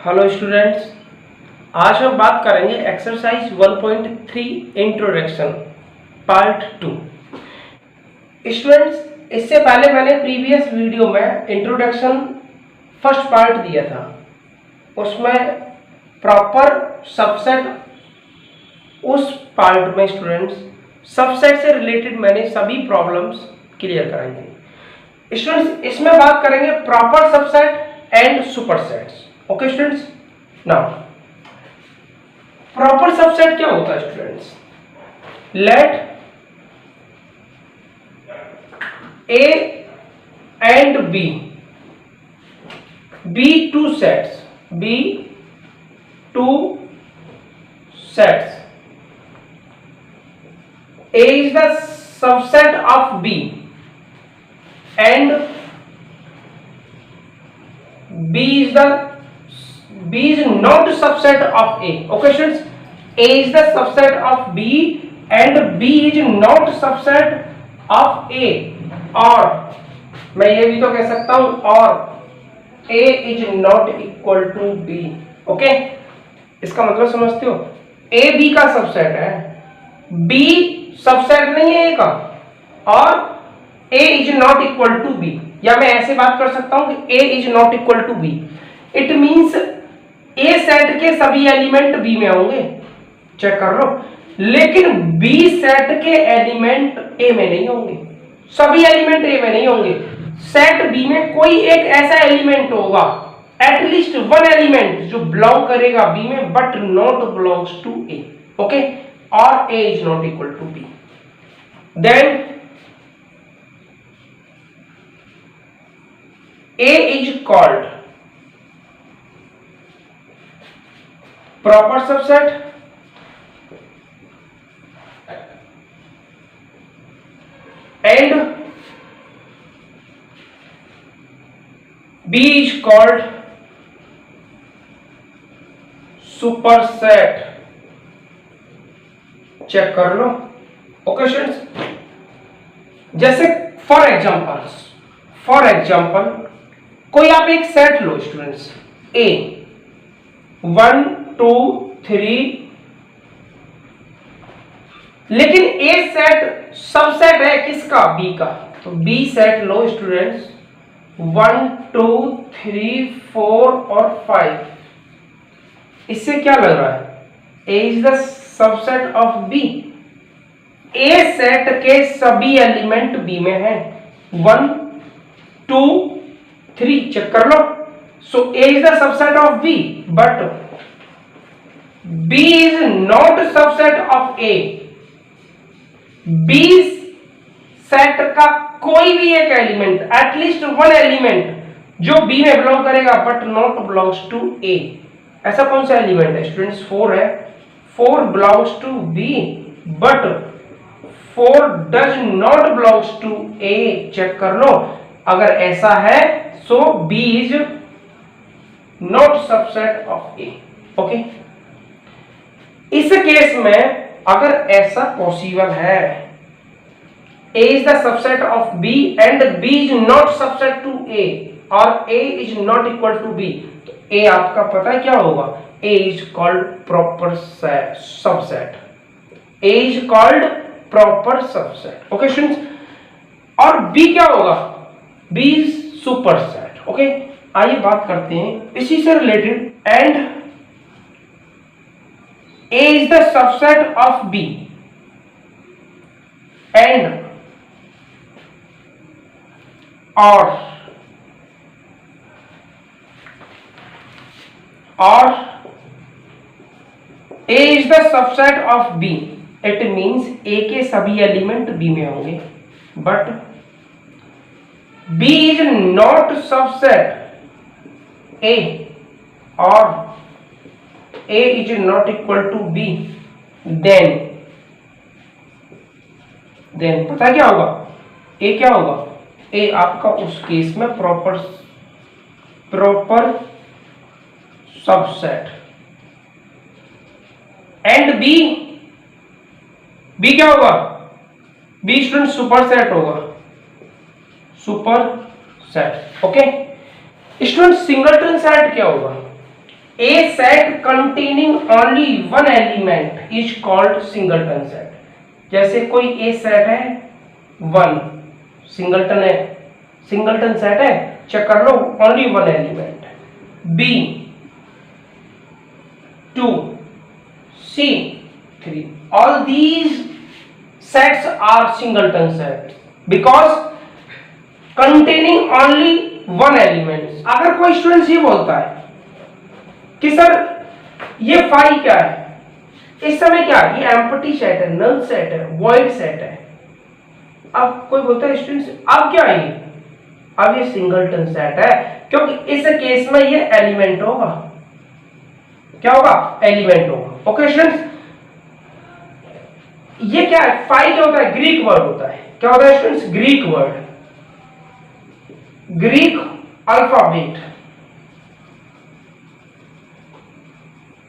Hello students, आज हम बात करेंगे एक्सरसाइज 1.3 इंट्रोडक्शन पार्ट 2। स्टूडेंट्स, इससे पहले मैंने प्रीवियस वीडियो में इंट्रोडक्शन फर्स्ट पार्ट दिया था। उसमें प्रॉपर सबसेट, उस पार्ट में स्टूडेंट्स सबसेट से रिलेटेड मैंने सभी प्रॉब्लम्स क्लियर कराएंगे। स्टूडेंट्स, इसमें बात करेंगे proper subset and supersets. Okay students, now proper subset क्या होता है students? Let A and B be two sets. Be two sets. A is the subset of B and B is not subset of A. Okay students, A is the subset of B and B is not subset of A. और मैं ये भी तो कह सकता हूं और A is not equal to B. Okay, इसका मतलब समझते हो? A B का सबसेट है, B सबसेट नहीं है A का, और A is not equal to B। या मैं ऐसे बात कर सकता हूं कि A is not equal to B। It means A set के सभी एलिमेंट B में होंगे, चेक कर लो, लेकिन B सेट के एलिमेंट A में नहीं होंगे। सभी एलिमेंट A में नहीं होंगे, सेट B में कोई एक ऐसा एलिमेंट होगा, एटलीस्ट वन एलिमेंट जो बिलोंग करेगा B में but not belongs to A। Okay, और A is not equal to B। Then A is called proper subset and B is called superset। Check कर लो। ओके स्टूडेंट्स, जैसे for example कोई आप एक सेट लो स्टूडेंट्स, A 1 2 3, लेकिन A set subset है किसका? B का। तो B सेट लो स्टूडेंट्स 1 2 3 4 और 5। इससे क्या लग रहा है? A is the subset of B। A set के सभी एलिमेंट B में हैं, 1 2 3, चेक कर लो। So A is the subset of B but B is not subset of A। B set का कोई भी एक एलिमेंट, एटलीस्ट वन एलिमेंट जो B में बिलोंग करेगा but not belongs to A। ऐसा कौन सा एलिमेंट है स्टूडेंट्स? 4 है। 4 belongs to B but 4 does not belongs to A। Check कर लो, अगर ऐसा है so B is not subset of A। Okay, इस केस में अगर ऐसा पॉसिबल है, A is the subset of B and B is not subset to A और A is not equal to B, तो A आपका पता है क्या होगा? A is called proper subset। A is called proper subset। Okay students, और B क्या होगा? B is superset। ओके, आइए बात करते हैं इसी से related. And A is the subset of B and or A is the subset of B। It means A के सभी एलिमेंट B में होंगे but B is not subset A और A is not equal to B, then पता क्या होगा? A क्या होगा? A आपका उस केस में प्रॉपर सबसेट। एंड B क्या होगा? B स्टूडेंट सुपर सेट होगा, super set. Okay, student singleton set क्या होगा? A set containing only one element is called singleton set. जैसे कोई A set है 1 सिंगलटन है, सिंगलटन सेट है, चेक कर लो, only one element, B 2 C 3, all these sets are singleton sets because containing only one element. अगर कोई student ये बोलता है कि सर ये फाई क्या है, इस समय क्या है, ये एम्प्टी सेट है, नल सेट है, वॉइड सेट है, अब कोई बोलता है स्टूडेंट्स अब क्या है, अब ये सिंगलटन सेट है क्योंकि इस केस में ये एलिमेंट होगा, क्या होगा, एलिमेंट होगा। ओके स्टूडेंट्स, ये क्या है, फाई क्या होता है, ग्रीक वर्ड होता है, क्या होता है students, Greek word, Greek alphabet,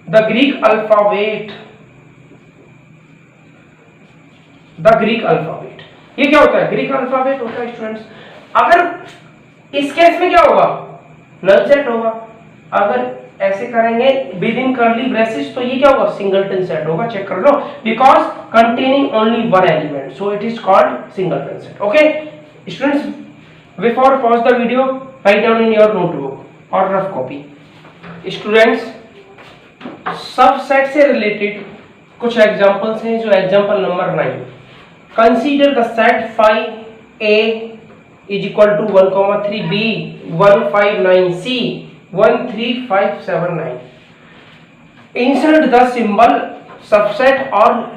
the Greek alphabet, the Greek alphabet, ये क्या होता है, ग्रीक अल्फाबेट होता है स्टूडेंट्स। अगर इस केस में क्या होगा, नल सेट होगा, अगर ऐसे करेंगे विद इन कर्ली ब्रेसेस तो ये क्या होगा, सिंगलटन सेट होगा, चेक कर लो, because containing only one element, so it is called singleton set. Okay students, before pause the video write down in your notebook और रफ कॉपी। स्टूडेंट्स, सबसेट से related कुछ एग्जांपल्स हैं, जो example number 9, consider the set phi A is equal to 1, 3, B 1, 5, 9, C 1, 3, 5, 7, 9. Insert the symbol subset or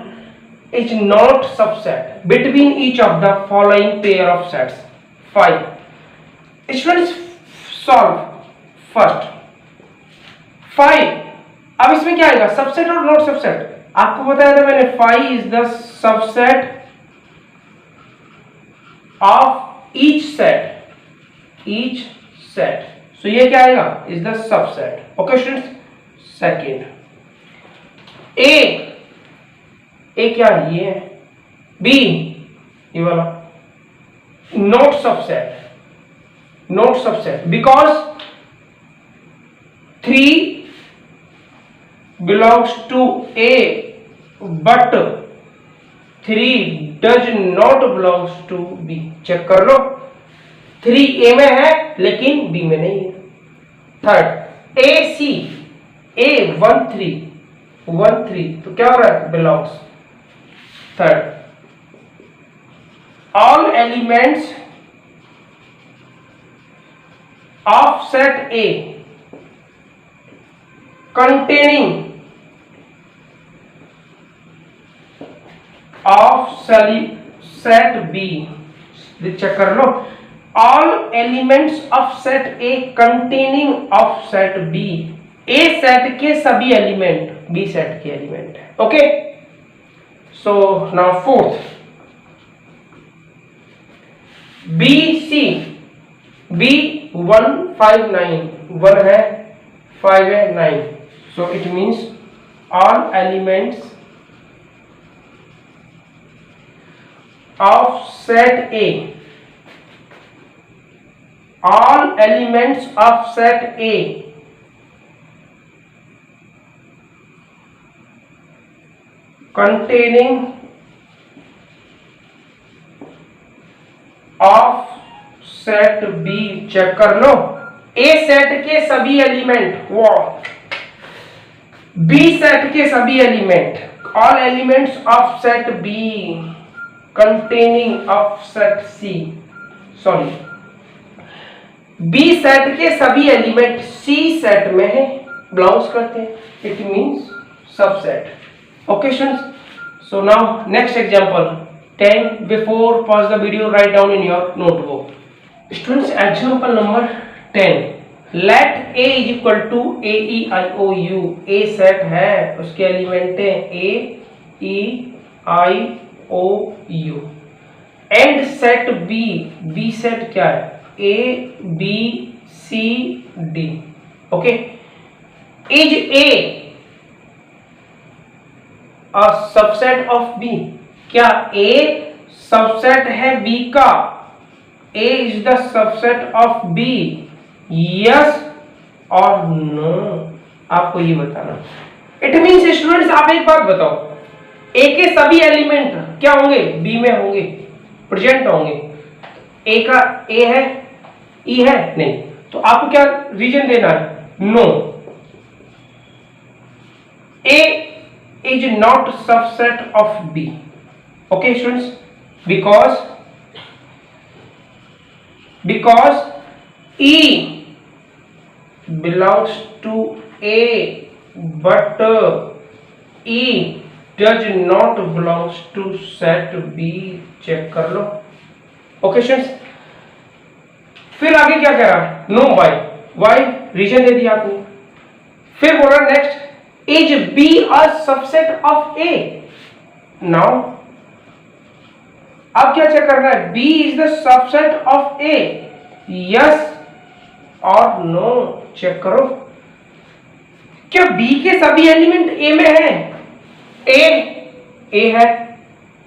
is not subset between each of the following pair of sets. 5. Students, solve first 5. अब इसमें क्या आएगा, subset और not subset, आपको बताया था मैंने, 5 is the subset of each set, so ये क्या आएगा, is the subset. Okay students, second A क्या है, ये है, B ये वाला, not subset because 3 belongs to A but 3 does not belongs to B, check कर लो, 3 A में है लेकिन B में नहीं है। थर्ड AC, A 1, 3 तो क्या हो रहा है, belongs। Third, all elements of set A containing of set B, check कर लो, all elements of set A containing of set B, A set के सभी एलिमेंट B सेट के एलिमेंट है। Okay, so now fourth, BC, B 1, 5, 9, 1 है, 5 है, 9, so it means all elements of set A, all elements of set A containing of set B, check कर लो, A set के सभी एलिमेंट, वो B set के सभी element, all elements of set B containing of set C, sorry, B set के सभी element C set में है, बिलोंग्स करते हैं, it means subset. Okay students, so now next example 10, before pause the video write down in your notebook. Students, example number 10, let A is equal to AEIOU, A set है, उसके element है AEIOU, and set B set क्या है, ABCD। Okay, is A a subset of B, क्या A subset है B का, A is the subset of B, yes और no, आपको ये बताना। इट मीन्स स्टूडेंट्स आप एक बात बताओ, ए के सभी एलिमेंट क्या होंगे, बी में होंगे, प्रेजेंट होंगे। ए का ए है, ई है नहीं, तो आपको क्या रीजन देना है, no, A is not subset of B. Okay students, because E belongs to A but E does not belongs to set B। Check कर लो। ओके स्टूडेंट्स, फिर आगे क्या कह रहा है, नो वाई रीजन दे दिया आपने। फिर बोला next, is B a subset of A. Now अब क्या चेक करना है, B is the subset of A, yes और नो। चेक करो, क्या बी के सभी एलिमेंट ए में है, ए है,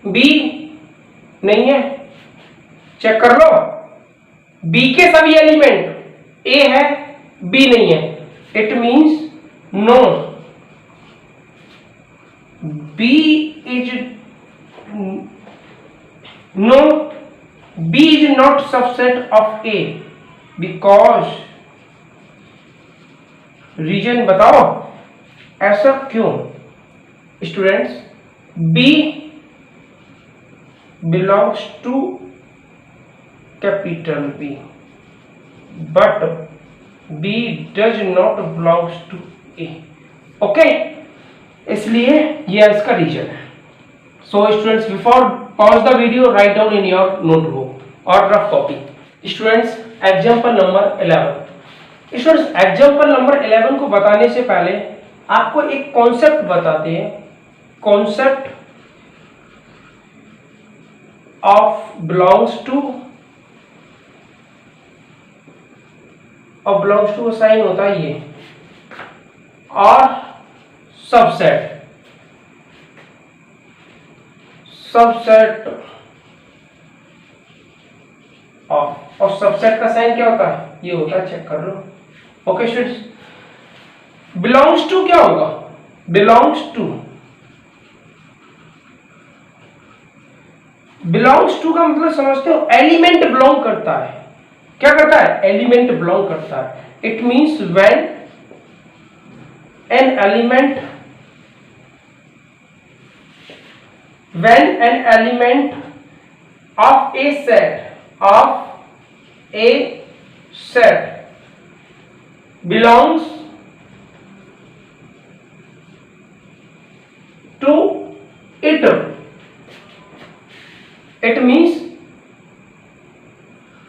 बी नहीं है। चेक कर लो, बी के सभी एलिमेंट ए है, बी नहीं है, it means no, B is no, B is not subset of A because, reason बताओ ऐसा क्यों students, B belongs to capital B but B does not belongs to A। Okay, इसलिए यह इसका रीजन है। So students, before pause the video, write down in your notebook or rough copy। Students, example number 11। Students, example number 11 को बताने से पहले आपको एक कॉन्सेप्ट बताते हैं। कॉन्सेप्ट ऑफ बिलोंग्स टू, और बिलोंग्स टू का साइन होता है ये, और सबसेट ऑफ, और सबसेट का साइन क्या होता है, ये होता है, चेक कर लो। ओके स्टूडेंट्स, बिलोंग्स टू क्या होगा, बिलोंग्स टू का मतलब समझते हो, एलिमेंट बिलोंग करता है। क्या करता है, एलिमेंट बिलोंग करता है। It means when an element of a set belongs to it, it means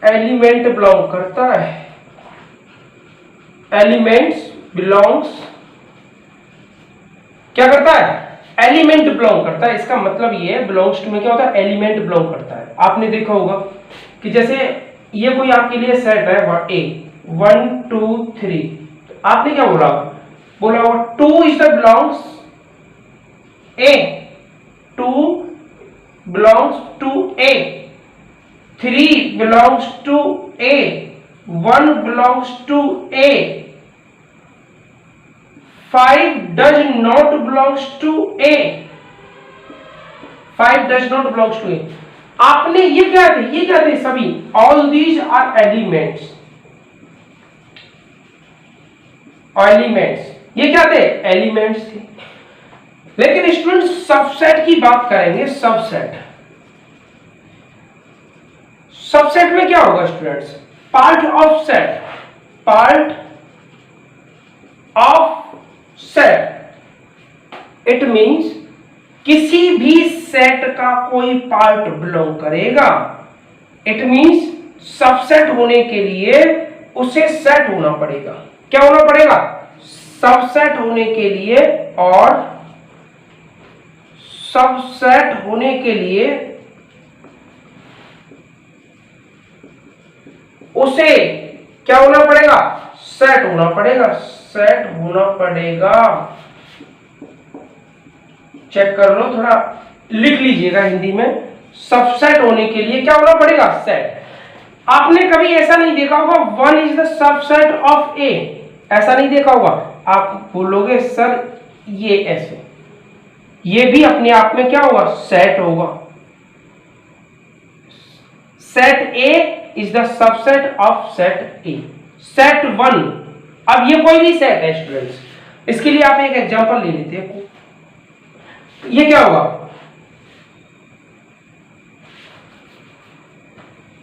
element belong करता है, एलिमेंट्स बिलोंग्स क्या करता है, एलिमेंट बिलोंग करता है। इसका मतलब ये है, बिलोंग्स टू में क्या होता है, एलिमेंट बिलोंग करता है। आपने देखा होगा कि जैसे ये कोई आपके लिए सेट है ए 1 2 3, आपने क्या बोला होगा, 2 is the belongs A, 2 belongs to A, 3 belongs to A, 1 belongs to A, 5 does not belongs to A, 5 does not belongs to A। आपने ये क्या थे सभी, all these are elements, ये क्या थे, एलिमेंट्स थे। लेकिन स्टूडेंट सबसेट की बात करेंगे, सबसेट में क्या होगा students, part of set, it means किसी भी सेट का कोई पार्ट बिलोंग करेगा। इट मींस सबसेट होने के लिए उसे सेट होना पड़ेगा। क्या होना पड़ेगा, सबसेट होने के लिए, और सबसेट होने के लिए उसे क्या होना पड़ेगा, सेट होना पड़ेगा। चेक कर लो, थोड़ा लिख लीजिएगा हिंदी में, सबसेट होने के लिए क्या होना पड़ेगा, सेट। आपने कभी ऐसा नहीं देखा होगा 1 इज द सबसेट ऑफ ए, ऐसा नहीं देखा होगा। आप बोलोगे सर ये ऐसे, ये भी अपने आप में क्या होगा, सेट होगा। Set A is the subset of set A. Set 1, अब ये कोई भी सेट है स्टूडेंट्स, इसके लिए आप एक एग्जांपल ले लेते हैं। ये क्या होगा,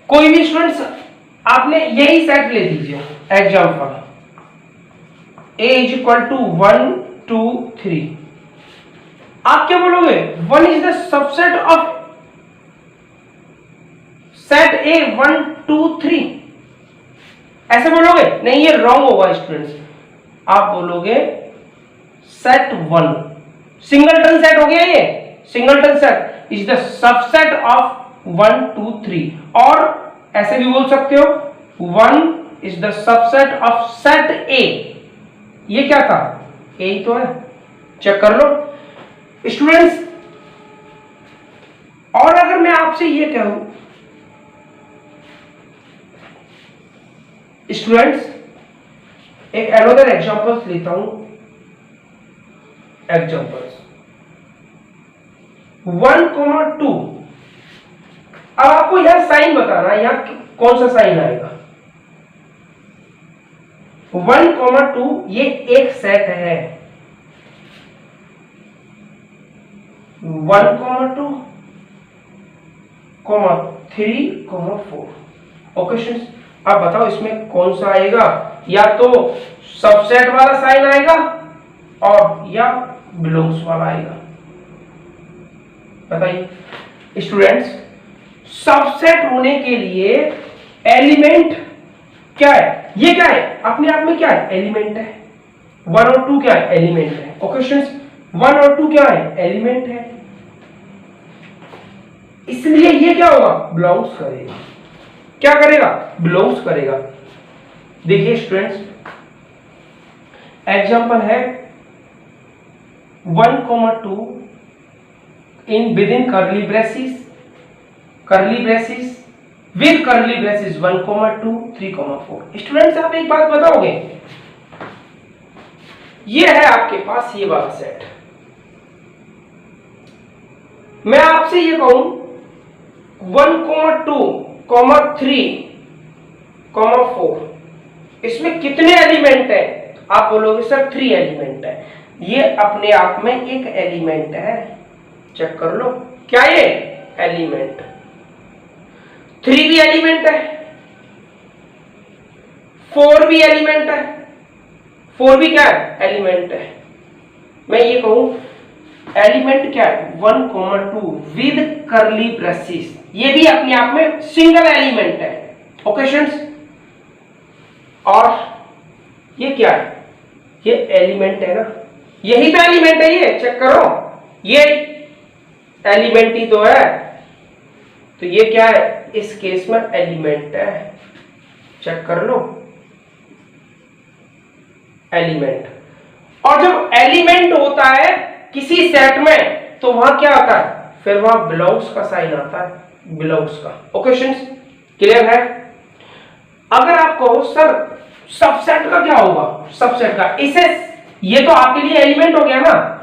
कोई भी स्टूडेंट्स आपने यही सेट ले दीजिए, example a is equal to 1 2 3। आप क्या बोलोगे, 1 is the subset of set A 1 2 3, ऐसे बोलोगे? नहीं, ये रॉन्ग होगा स्टूडेंट्स। आप बोलोगे सेट 1 सिंगलटन सेट हो गया, ये singleton set is the subset of 1 2 3, और ऐसे भी बोल सकते हो 1 is the subset of set ए। ये क्या था, ए ही तो है, चेक कर लो स्टूडेंट्स। और अगर मैं आपसे ये कहूं स्टूडेंट्स, एक अनदर एग्जांपल्स लेता हूं, एग्जांपल्स 1,2। अब आपको यह साइन बताना है, यहां कौन सा साइन आएगा। 1,2 ये एक सेट है, 1,2, 3, 4। ओके स्टूडेंट्स, अब बताओ इसमें कौन सा आएगा, या तो सबसेट वाला साइन आएगा और या बिलोंग्स वाला आएगा, बताइए स्टूडेंट्स। सबसेट होने के लिए एलिमेंट क्या है, ये क्या है, अपने आप में क्या है, एलिमेंट है। 1 और 2 क्या है, एलिमेंट है। ओके स्टूडेंट्स, 1 और 2 क्या है, एलिमेंट है, इसलिए ये क्या होगा, बिलोंग्स करेगा। क्या करेगा, बिलोंग्स करेगा। देखिए स्टूडेंट्स, एग्जांपल है 1,2 in with in curly braces with curly braces 1,2 3,4। Students आप एक बात बताओगे, ये है आपके पास ये वाला सेट, मैं आपसे ये कहूं 1,2, 3,4, इसमें कितने एलिमेंट है, आप बोलोगे सर 3 एलिमेंट है। ये अपने आप में एक एलिमेंट है, चेक कर लो, क्या ये एलिमेंट। 3 भी एलिमेंट है, 4 भी एलिमेंट है, 4 भी क्या है, एलिमेंट है। मैं ये कहूं एलिमेंट क्या है, 1,2 विद कर्ली ब्रेसिस, ये भी अपने आप में सिंगल एलिमेंट है। ओके स्टूडेंट्स, और ये क्या है, ये एलिमेंट है ना, यही तो एलिमेंट है, ये चेक करो, ये एलिमेंट ही तो है, तो ये क्या है, इस केस में एलिमेंट है, चेक कर लो, एलिमेंट। और जब एलिमेंट होता है किसी सेट में तो वहां क्या आता है, फिर वहां बिलोंग्स का साइन आता है, बिलोंग्स का। ओके स्टूडेंट्स, क्लियर है। अगर आप कहो सर सबसेट का क्या होगा, सबसेट का इसे, ये तो आपके लिए एलिमेंट हो गया ना,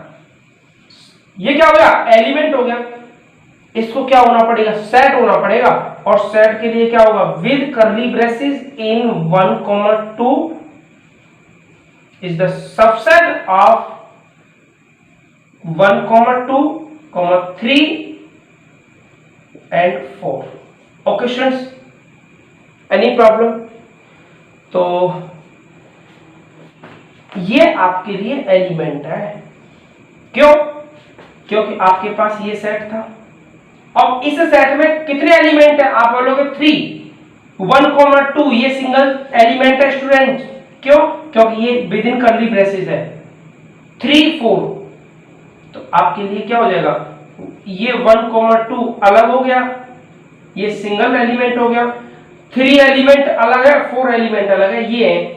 ये क्या हो गया, एलिमेंट हो गया, इसको क्या होना पड़ेगा, सेट होना पड़ेगा। और सेट के लिए क्या होगा, with curly braces in 1,2 is the subset of 1,2, 3 and 4। Okay students, any problem. तो ये आपके लिए एलिमेंट है, क्यों, क्योंकि आपके पास ये सेट था। अब इस सेट में कितने एलिमेंट है, आप बोलोगे 3, 1,2 ये सिंगल एलिमेंट है स्टूडेंट, क्यों, क्योंकि ये विद इन कर्ली ब्रेसेस है। 3 4, तो आपके लिए क्या हो जाएगा, ये 1,2 अलग हो गया, ये सिंगल एलिमेंट हो गया, 3 एलिमेंट अलग है, 4 एलिमेंट अलग है, ये है,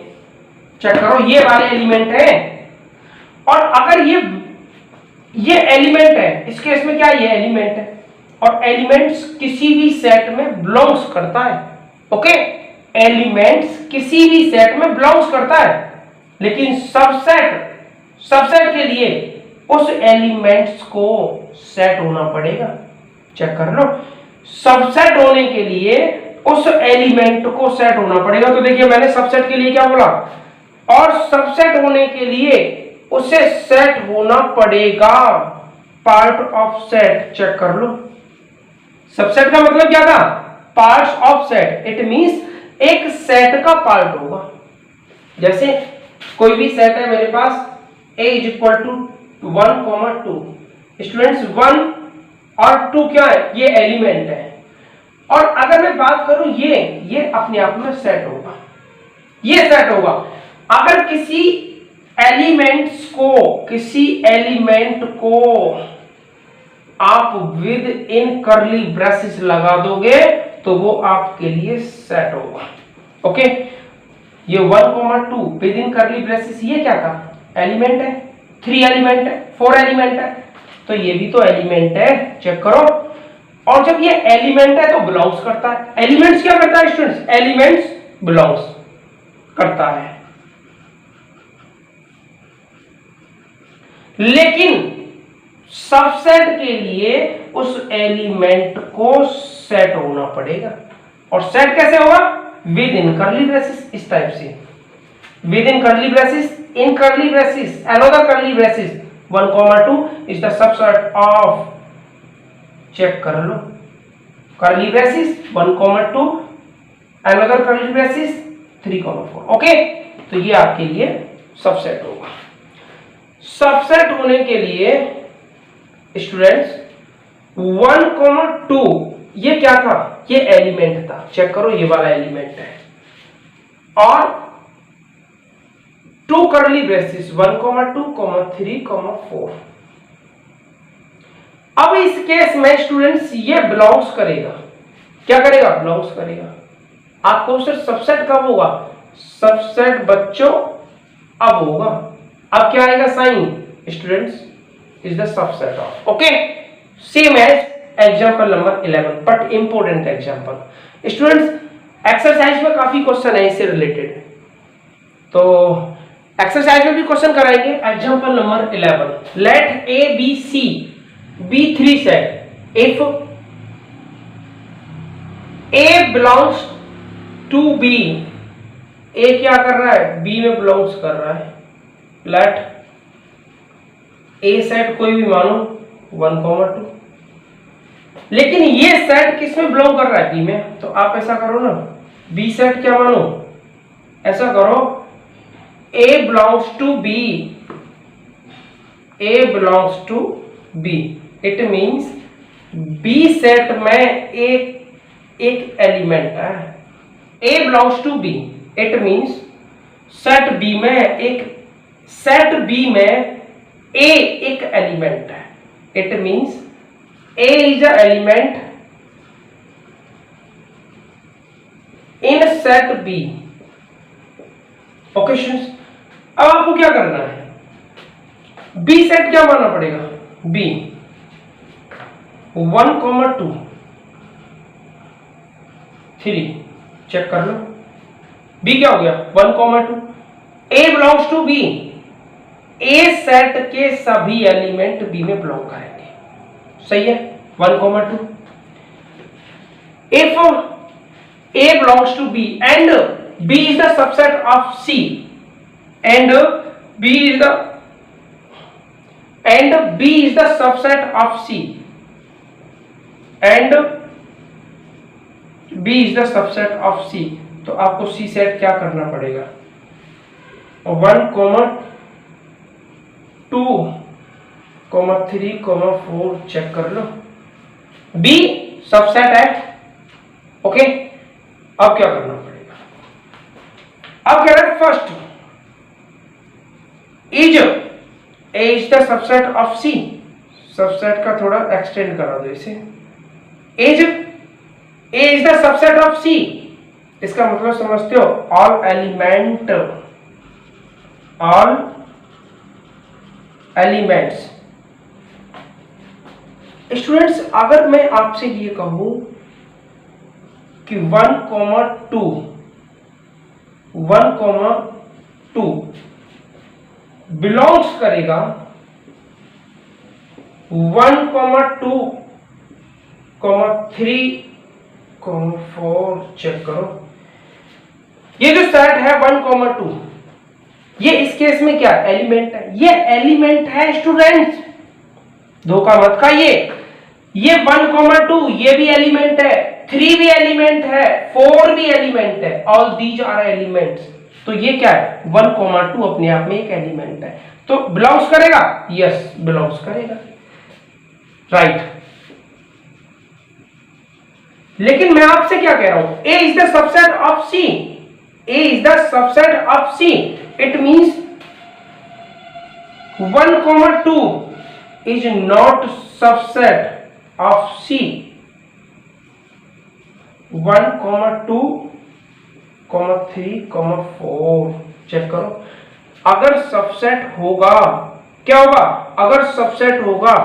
चेक करो, ये वाले एलिमेंट है। और अगर ये एलिमेंट है, इस केस में क्या ये एलिमेंट है, और एलिमेंट्स किसी भी सेट में बिलोंग्स करता है। ओके, एलिमेंट्स किसी भी सेट में बिलोंग्स करता है, लेकिन सबसेट सबसेट के लिए उस एलिमेंट्स को सेट होना पड़ेगा। चेक कर लो, सबसेट होने के लिए उस एलिमेंट को सेट होना पड़ेगा। तो देखिए मैंने सबसेट के लिए क्या बोला, और सबसेट होने के लिए उसे सेट होना पड़ेगा पार्ट ऑफ सेट। चेक कर लो, सबसेट का मतलब क्या था, parts of set. It means एक सेट का पार्ट होगा। जैसे कोई भी सेट है मेरे पास, a is equal to 1, 2। Students 1 और 2 क्या है, ये एलिमेंट है। और अगर मैं बात करूं ये अपने आप में सेट होगा, ये सेट होगा। अगर किसी एलिमेंट को आप विद इन करली ब्रेसेस लगा दोगे तो वो आपके लिए सेट होगा। ओके, ये 1, 2 विद इन करली ब्रेसेस, ये क्या था, एलिमेंट है। 3 एलिमेंट है, 4 एलिमेंट है, तो ये भी तो एलिमेंट है। चेक करो, और जब ये एलिमेंट है तो बिलोंग्स करता है। एलिमेंट्स क्या करता है स्टूडेंट्स, एलिमेंट्स बिलोंग्स करता है। लेकिन सबसेट के लिए उस एलिमेंट को सेट होना पड़ेगा। और सेट कैसे होगा, विद इन करली ब्रेसेस, इस टाइप से, with in curly braces, in curly braces, another curly braces. 1, 2 is the subset of, check कर लो, curly braces 1, 2, another curly braces 3, 4। Okay, तो ये आपके लिए सबसेट होगा। सबसेट होने के लिए स्टूडेंट्स 1, 2 ये क्या था, ये एलिमेंट था। चेक करो, ये वाला एलिमेंट है। और 2 करली ब्रेसेस 1, 2, 3, 4। अब इस केस में स्टूडेंट्स ये बिलोंग्स करेगा, क्या करेगा, बिलोंग्स करेगा। आपको सिर्फ सबसेट कब होगा, सबसेट बच्चों अब होगा। अब क्या आएगा, sign students is the subset of. Okay, same as example number 11, but important example. Students exercise में काफी क्वेश्चन है इससे रिलेटेड, तो एक्सरसाइज में भी क्वेश्चन कराएंगे। Example number 11, let A B C B 3 set if A belongs to B. A क्या कर रहा है, बी में बिलोंग्स कर रहा है। लेट ए सेट कोई भी मानो 1, 2, लेकिन ये सेट किस में बिलोंग कर रहा है, बी में। तो आप ऐसा करो ना, बी सेट क्या मानो, ऐसा करो, A belongs to B, A belongs to B, it means B set में एक एलिमेंट है। A belongs to B, it means set B में A एक एलिमेंट है। it means A is the element in set B। Okay students, अब आपको क्या करना है, बी सेट क्या मानना पड़ेगा, बी 1, 2, 3। चेक कर लो, बी क्या हो गया, 1, 2। A belongs to B, A set के सभी एलिमेंट बी में बिलोंग करेंगे। सही है, 1, 2। If A belongs to B and B is the subset of C and B is the subset of C and B is the subset of C। तो आपको C set क्या करना पड़ेगा, 1, 2, 3, 4। Check कर लो, B सबसेट है। Okay, अब क्या करना पड़ेगा, अब कह रहे हैं first is A is the subset of C. Subset का थोड़ा एक्सटेंड करा दो इसे, is A is the subset of C. इसका मतलब समझते हो, ऑल एलिमेंट्स। स्टूडेंट्स अगर मैं आपसे ये कहूं कि 1, 2 बिलोंग्स करेगा 1,2, 3, 4, चेक करो। ये जो सेट है 1,2, ये इस केस में क्या एलिमेंट है? ये एलिमेंट है स्टूडेंट्स, धोखा मत खाइए। ये 1,2 ये भी एलिमेंट है, 3 भी एलिमेंट है, 4 भी एलिमेंट है, ऑल दीज आर एलिमेंट्स। तो ये क्या है? 1,2 अपने आप में एक एलिमेंट है, तो बिलोंग्स करेगा? यस, बिलोंग्स करेगा, राइट। लेकिन मैं आपसे क्या कह रहा हूं? A is the subset of C, A is the subset of C, it means 1,2 is not subset of C. 1,2, 3, 4 check करो। अगर सबसेट होगा, क्या होगा? अगर सबसेट होगा,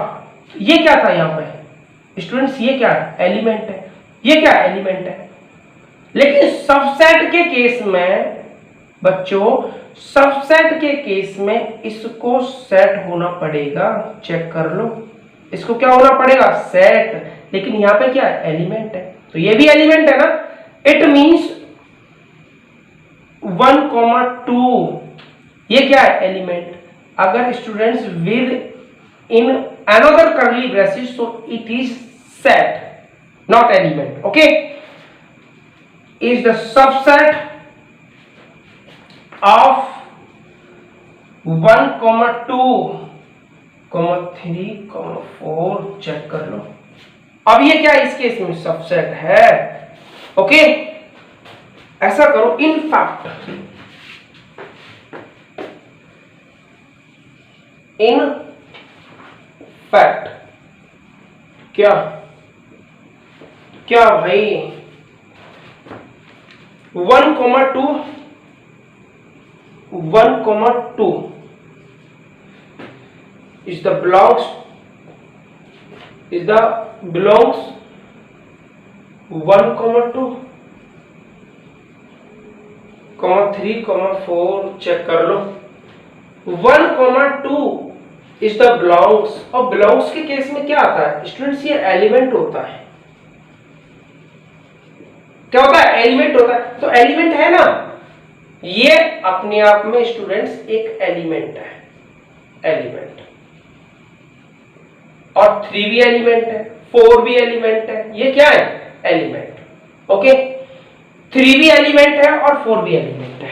ये क्या था यहां पे स्टूडेंट्स? ये क्या है? एलिमेंट है। ये क्या एलिमेंट है? लेकिन सबसेट के केस में बच्चों, सबसेट के केस में इसको सेट होना पड़ेगा, चेक कर लो, इसको क्या होना पड़ेगा? सेट। लेकिन यहां पे क्या है? एलिमेंट है, तो ये भी एलिमेंट है ना। इट मींस 1,2 ये क्या है? एलिमेंट। अगर students with in another curly braces, so it is set, not element. Okay, is the subset of 1,2, 3, 4 check कर लो। अब ये क्या इस केस में सबसेट है? ओके, ऐसा करो, इन फैक्ट क्या भाई 1,2 is the belongs 1,2, 3, 4 चेक कर लो। 1,2 is the belongs, और belongs के केस में क्या आता है स्टूडेंट्स? ये एलिमेंट होता है। क्या होता है? एलिमेंट होता है। तो एलिमेंट है ना, ये अपने आप में स्टूडेंट्स एक एलिमेंट है, एलिमेंट। और 3 भी एलिमेंट है, 4 भी एलिमेंट है, ये क्या है? एलिमेंट। ओके, 3 भी एलिमेंट है और 4 भी एलिमेंट है।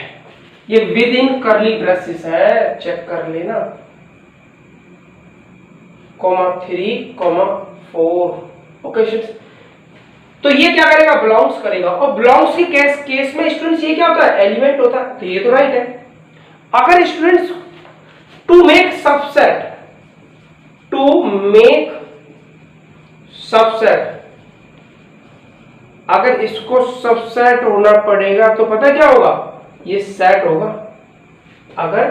ये विद इन कर्ली ब्रेसेस है, चेक कर लेना, 3, 4। ओके, तो ये क्या करेगा? बिलोंग्स करेगा। और बिलोंग्स के केस में स्टूडेंट्स ये क्या होता है? एलिमेंट होता है, तो ये तो राइट है। अगर स्टूडेंट्स टू मेक सबसेट, अगर इसको सबसेट होना पड़ेगा तो पता क्या होगा? ये सेट होगा। अगर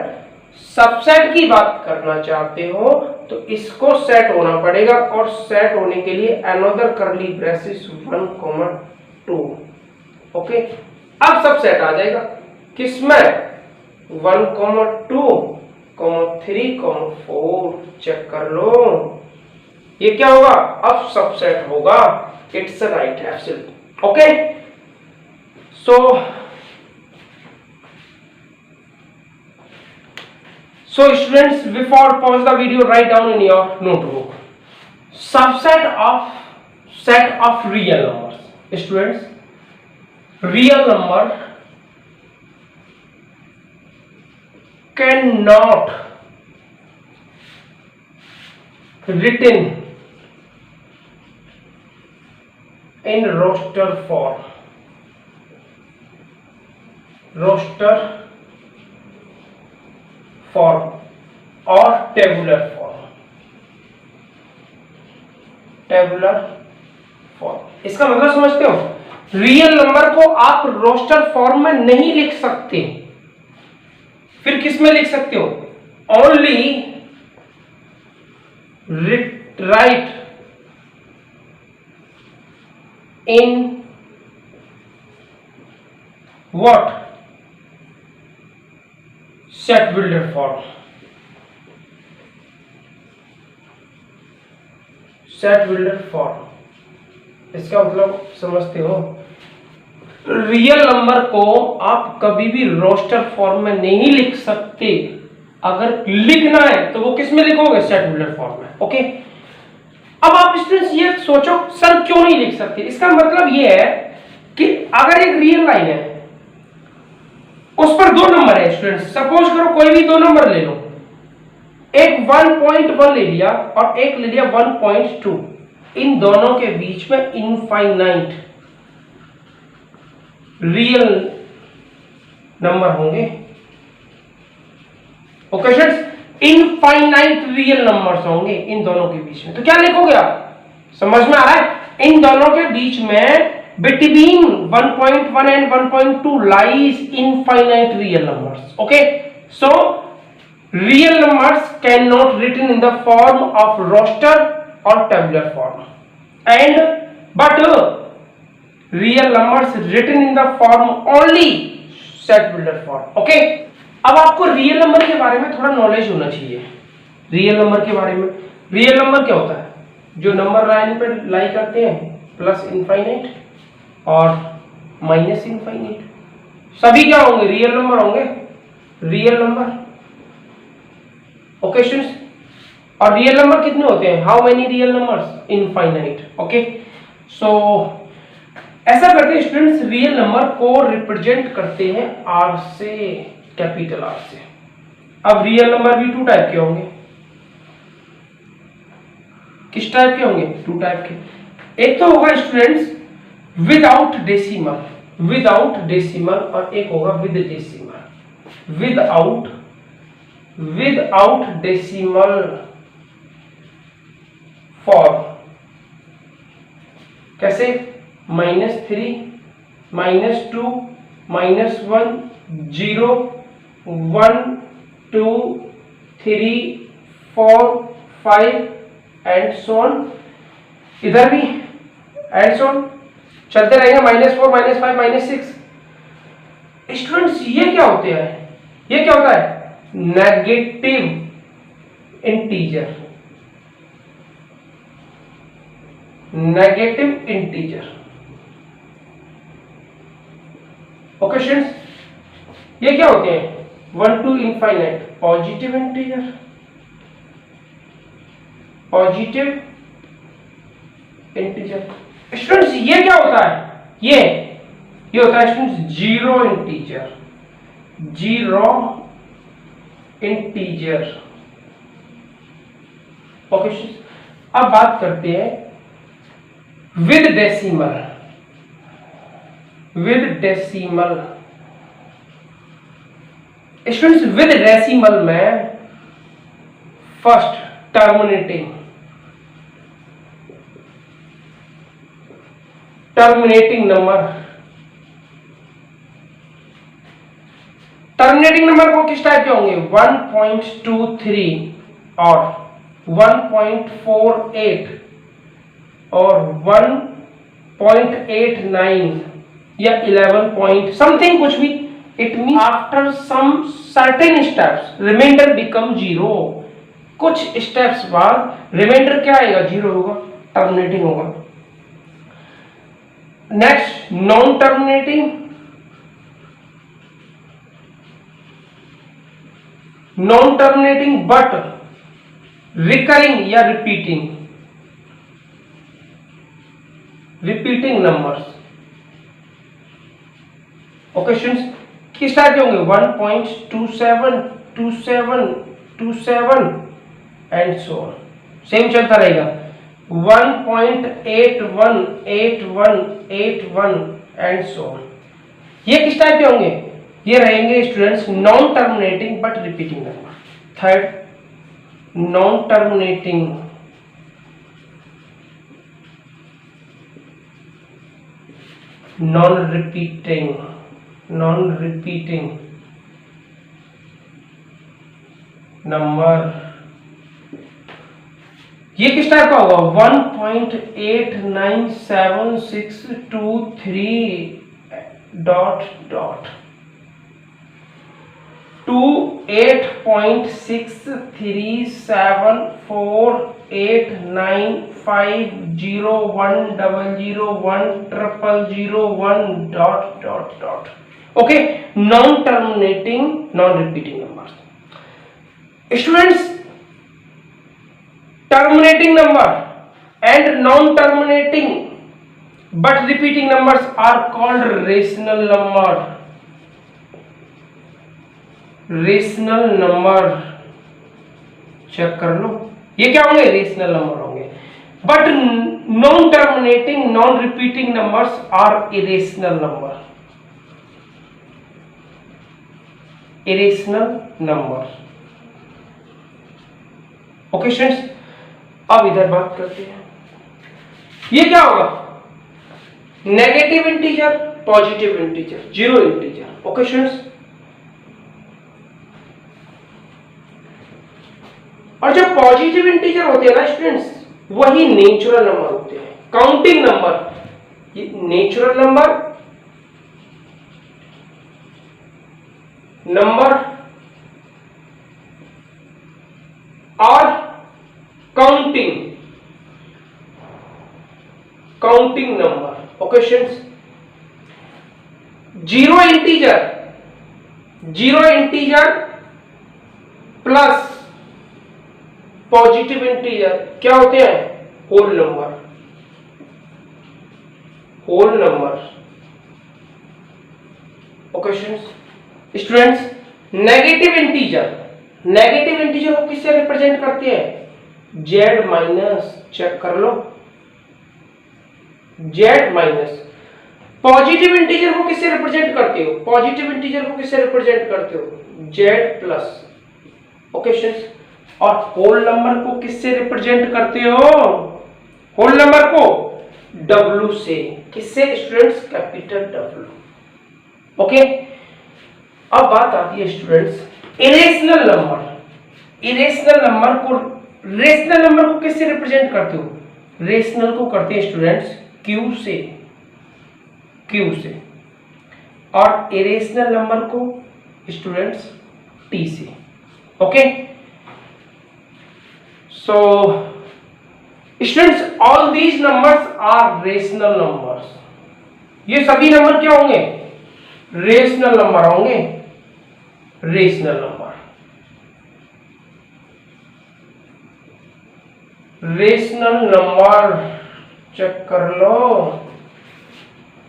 सबसेट की बात करना चाहते हो तो इसको सेट होना पड़ेगा, और सेट होने के लिए अनदर कर्ली ब्रेसेस 1,2। ओके, अब सबसेट आ जाएगा किसमें? 1,2, 3, 4 चेक कर लो। ये क्या होगा? अब सबसेट होगा। It's right absolute. Okay, So students, before pause the video, write down in your notebook subset of set of real numbers. Students, real number cannot written in roster form. Roster form और tabular form. इसका मतलब समझते हो? Real number को आप roster form में नहीं लिख सकते, फिर किस में लिख सकते हो? Only right in what? Set builder form. Set builder form. इसका मतलब समझते हो, रियल नंबर को आप कभी भी रोस्टर फॉर्म में नहीं लिख सकते। अगर लिखना है तो वो किस में लिखोगे? सेट बिल्डर फॉर्म में। ओके, अब आप स्टूडेंट्स ये सोचो सर क्यों नहीं लिख सकते। इसका मतलब ये है कि अगर एक रियल लाइन है उस पर दो नंबर है स्टूडेंट्स, सपोज करो कोई भी दो नंबर ले लो, एक 1.1 ले लिया और एक ले लिया 1.2, इन दोनों के बीच में इनफाइनाइट रियल नंबर होंगे। Okay students, infinite real numbers होंगे इन दोनों के बीच में। तो क्या लिखोगे आप? समझ में आ रहा है? इन दोनों के बीच में between 1.1 and 1.2 lies infinite real numbers. Okay, so real numbers cannot written in the form of roster or tabular form, and but real numbers written in the form only set builder form. Okay, अब आपको real number के बारे में थोड़ा knowledge होना चाहिए। Real number के बारे में, रियल नंबर क्या होता है? जो नंबर लाइन पे लाई करते हैं, प्लस इनफाइनाइट और माइनस इनफाइनाइट, सभी क्या होंगे? रियल नंबर होंगे। रियल नंबर, ओके स्टूडेंट्स, और रियल नंबर कितने होते हैं? How many real numbers? Infinite. Okay, so ऐसा करते हैं स्टूडेंट्स, रियल नंबर को रिप्रेजेंट करते हैं आर से, कैपिटल आर से। अब रियल नंबर भी टू टाइप के होंगे। किस टाइप के होंगे? टू टाइप के। एक तो होगा students without decimal, without decimal, और एक होगा with decimal. Without decimal form कैसे? -3, -2, -1, 0, 1, 2, 3, 4, 5 एंड सो ऑन। इधर भी एंड सो ऑन चलते रहेंगे, -4, -5, -6। स्टूडेंट्स ये क्या होते हैं? ये क्या होता है? Negative integer, negative integer. Okay students, ये क्या होते हैं? 1 to infinite positive integer, positive integer. Students ये क्या होता है? ये होता है students zero integer, zero integer. Okay, अब बात करते हैं with decimal. With decimal students, with decimal में first terminating number, terminating number को किस टाइप के होंगे? 1.23 और 1.48 और 1.89 या 11 पॉइंट समथिंग, कुछ भी। It mean after some certain steps remainder become zero. कुछ स्टेप्स बाद रिमाइंडर क्या आएगा? जीरो होगा, टर्मिनेटिंग होगा। Next non terminating, non terminating but recurring या रिपीटिंग नंबर्स। ओके स्टूडेंट्स, किस टाइप के होंगे? 1.27, 27, 27 एंड सो ऑन। सेम चलता रहेगा। 1.81, 81, 81 एंड सो ऑन। ये किस टाइप के होंगे? ये रहेंगे students non terminating but repeating number. Third non terminating, non repeating number. ये किस टाइप का होगा? 1.897623 dot dot 28.637489501001001 dot. Okay, non-terminating, non-repeating numbers. Students, terminating number and non-terminating but repeating numbers are called rational number. Rational number check कर लो, ये क्या होंगे? Rational number होंगे. But non terminating non repeating numbers are irrational number. Irrational number. Okay students, अब इधर बात करते हैं. ये क्या होगा? Negative integer, positive integer, zero integer. Okay students, और जो पॉजिटिव इंटीजर होते हैं ना स्टूडेंट्स, वही नेचुरल नंबर होते हैं. Counting number, natural number, number और counting number. Okay students, zero integer plus positive integer क्या होते हैं? Whole number. Okay students, negative integer को किससे रिप्रेजेंट करते हैं? Z minus. चेक कर लो, जेड माइनस. पॉजिटिव इंटीजर को किससे रिप्रेजेंट करते हो? Z plus. ओके स्टूडेंट्स, और होल नंबर को किससे रिप्रेजेंट करते हो? होल नंबर को W से. किससे स्टूडेंट्स? Capital W. ओके, अब बात आती है students irrational number. Rational number को किससे रिप्रेजेंट करते हो? रेशनल को करते हैं स्टूडेंट्स Q से, और इरेशनल नंबर को स्टूडेंट्स T से. Okay, so students, all these numbers are rational numbers. ये सभी नंबर क्या होंगे? रेशनल नंबर होंगे. रेशनल नंबर चेक कर लो.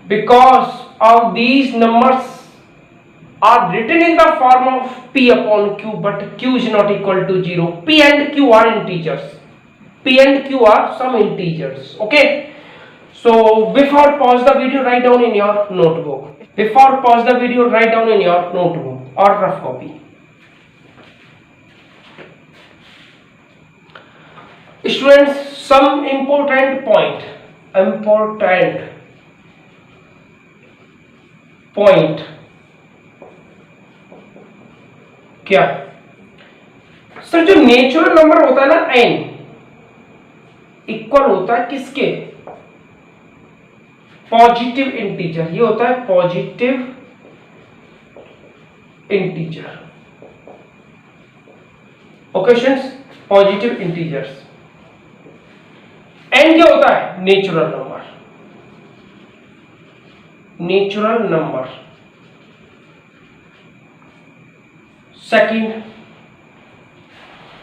Because of these numbers are written in the form of P upon Q, but Q is not equal to 0. P and Q are integers. Some integers. Okay. So before pause the video, write down in your notebook. Or rough copy. Students, some important point. क्या सर? जो natural number होता है ना n, equal होता है किसके? Positive integer. ये होता है positive integer. Okay students, positive integers. n क्या होता है? Natural number. Second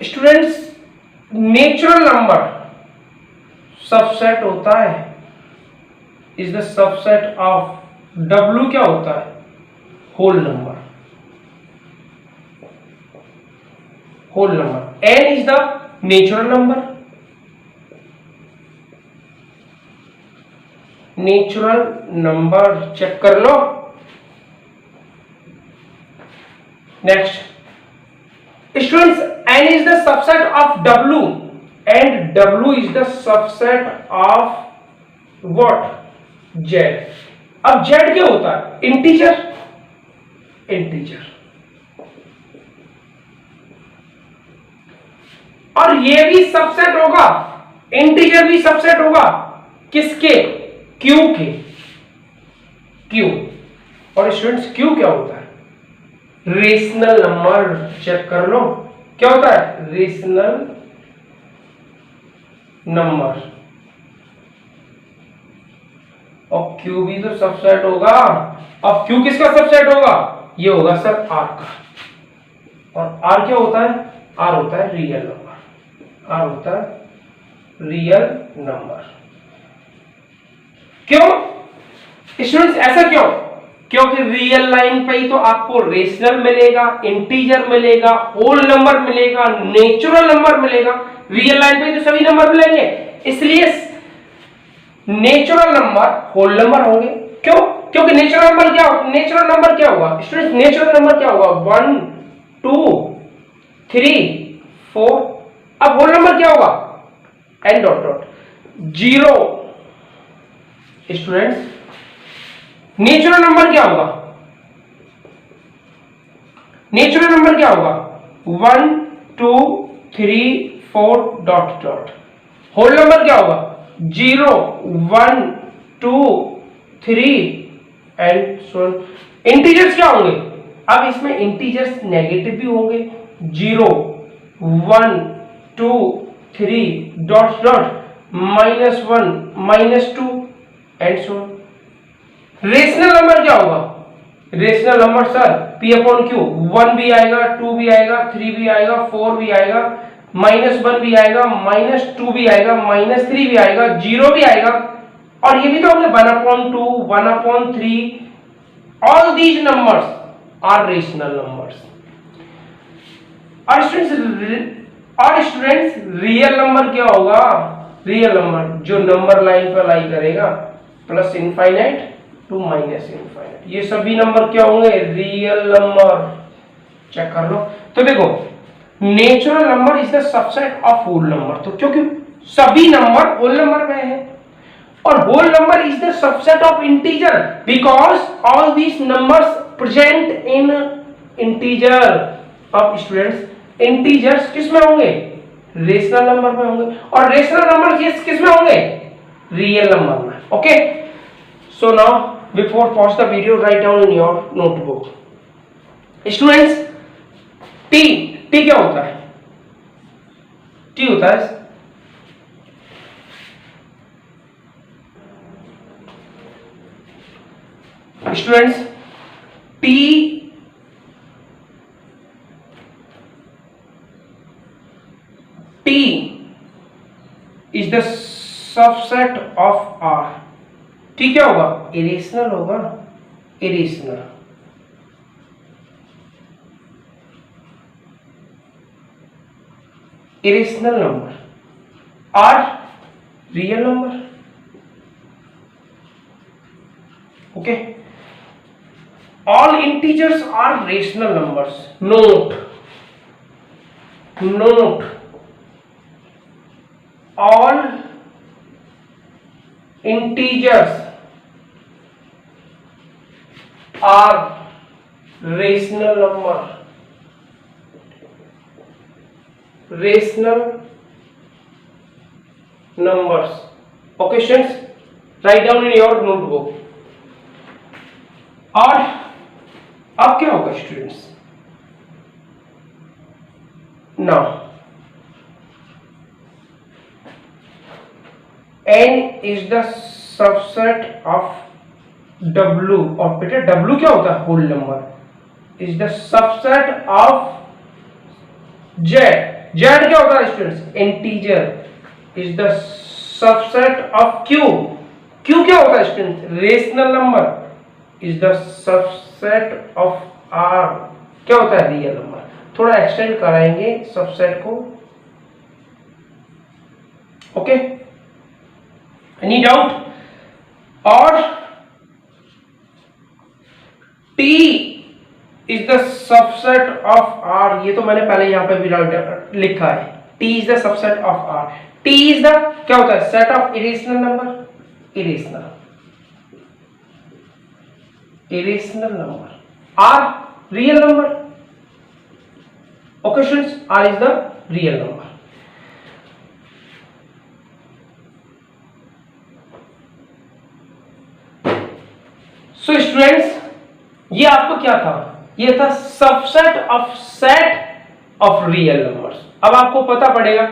students, natural number subset होता है, is the subset of W. क्या होता है? Whole number. n is the natural number. Check कर लो. Next students, n is the subset of W and W is the subset of what? Z. अब Z क्या होता है? इंटीजर. और ये भी सबसेट होगा, इंटीजर भी सबसेट होगा. किसके? Q के. और स्टूडेंट्स Q क्या होता है? रेशनल नंबर चेक कर लो क्या होता है, रेशनल नंबर। और क्यू भी तो सबसेट होगा। अब क्यू किसका सबसेट होगा, ये होगा सर आर का। और आर क्या होता है, आर होता है रियल नंबर, आर होता है रियल नंबर। क्यों स्टूडेंट्स, ऐसा क्यों, क्योंकि रियल लाइन पे ही तो आपको रेशनल मिलेगा, इंटीजर मिलेगा, होल नंबर मिलेगा, नेचुरल नंबर मिलेगा। रियल लाइन पे तो सभी नंबर मिलेंगे, इसलिए नेचुरल नंबर होल नंबर होंगे। क्यों, क्योंकि नेचुरल नंबर क्या होगा, नेचुरल नंबर क्या होगा स्टूडेंट्स, नेचुरल नंबर क्या होगा, 1 2 3 4। अब होल नंबर क्या होगा, N dot dot 0। Students natural number क्या होगा, नेचुरल नंबर क्या होगा, 1 2 3 4 डॉट डॉट। होल नंबर क्या होगा, 0 1 2 3 एंड सो ऑन। इंटीजर्स क्या होंगे, अब इसमें इंटीजर्स नेगेटिव भी होंगे, 0 1 2 3 dot dot -1 -2 and so on. Rational number क्या होगा, rational number sir P upon Q, 1 भी आएगा, 2 भी आएगा, 3 भी आएगा, 4 भी आएगा, -1 भी आएगा, -2 भी आएगा, -3 भी आएगा, 0 भी आएगा, और ये भी तो होंगे 1 upon 2 1 upon 3। All these numbers are rational numbers. और स्टूडेंट्स रियल नंबर क्या होगा, रियल नंबर जो नंबर लाइन पर लाई करेगा, plus infinite to minus infinite, ये सभी नंबर क्या होंगे, रियल नंबर। चेक कर लो। तो देखो natural number is the subset of whole number, तो क्योंकि सभी नंबर होल नंबर में है, और whole number is the subset of integer because all these numbers present in integer. अब स्टूडेंट्स इंटीजर्स किस में होंगे, रेशनल नंबर में होंगे, और रेशनल नंबर किस में होंगे, रियल नंबर में। Okay, so now before pause the video, write down in your notebook students, t क्या होता है, t होता है students t is the subset of r। ठीक क्या होगा, इरेशनल होगा, irrational. Irrational number are real number. Okay, all integers are rational numbers. Note note all integers are rational number, rational numbers। Okay students, write down in your notebook। और अब क्या होगा students, now n is the subset of W, और बेटा W क्या होता है, whole number, is the subset of Z। Z क्या होता है students, integer, is the subset of Q। Q क्या होता है students, rational number, is the subset of R। क्या होता है, रियल नंबर। थोड़ा एक्सटेंड कराएंगे सबसेट को। Okay, any doubt. और T is the subset of R, ये तो मैंने पहले यहां पे भी लिखा है, T is the subset of R। T is the क्या होता है, set of irrational number, irrational number, R real number. Okay students, R is the real number. So students ये आपको क्या था, ये था subset of set of real numbers. अब आपको पता पड़ेगा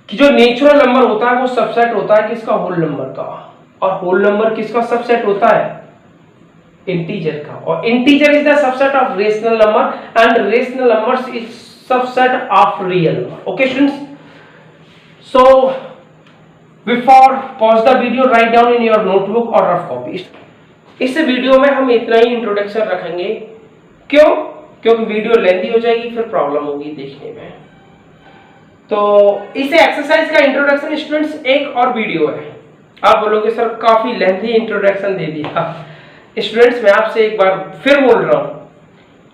कि जो नेचुरल नंबर होता है वो सबसेट होता है किसका, होल नंबर का, और होल नंबर किसका सबसेट होता है, इंटीजर का, और integer is the subset of rational number and rational numbers is subset of real number. Okay students, so before pause the video write down in your notebook और rough copy. इस video में हम इतना ही introduction रखेंगे। क्यों? क्योंकि video lengthy हो जाएगी, फिर प्रॉब्लम होगी देखने में। तो इस एक्सरसाइज का इंट्रोडक्शन स्टूडेंट्स एक और वीडियो है। आप बोलोगे सर काफी लेंथी इंट्रोडक्शन दे दिया। स्टूडेंट्स मैं आपसे एक बार फिर बोल रहा हूं,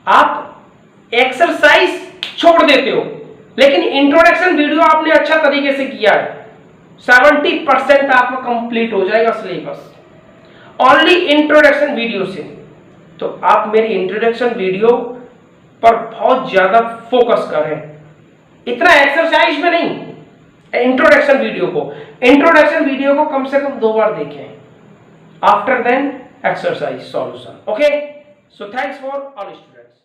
आप एक्सरसाइज छोड़ देते हो लेकिन इंट्रोडक्शन वीडियो आपने अच्छा तरीके से किया है, 70% आपका कंप्लीट हो जाएगा सिलेबस ओनली इंट्रोडक्शन वीडियो से। तो आप मेरी इंट्रोडक्शन वीडियो पर बहुत ज्यादा फोकस करें, इतना एक्सरसाइज में नहीं, इंट्रोडक्शन वीडियो को कम से कम 2 बार देखें, after then exercise solution. Okay, so thanks for all students.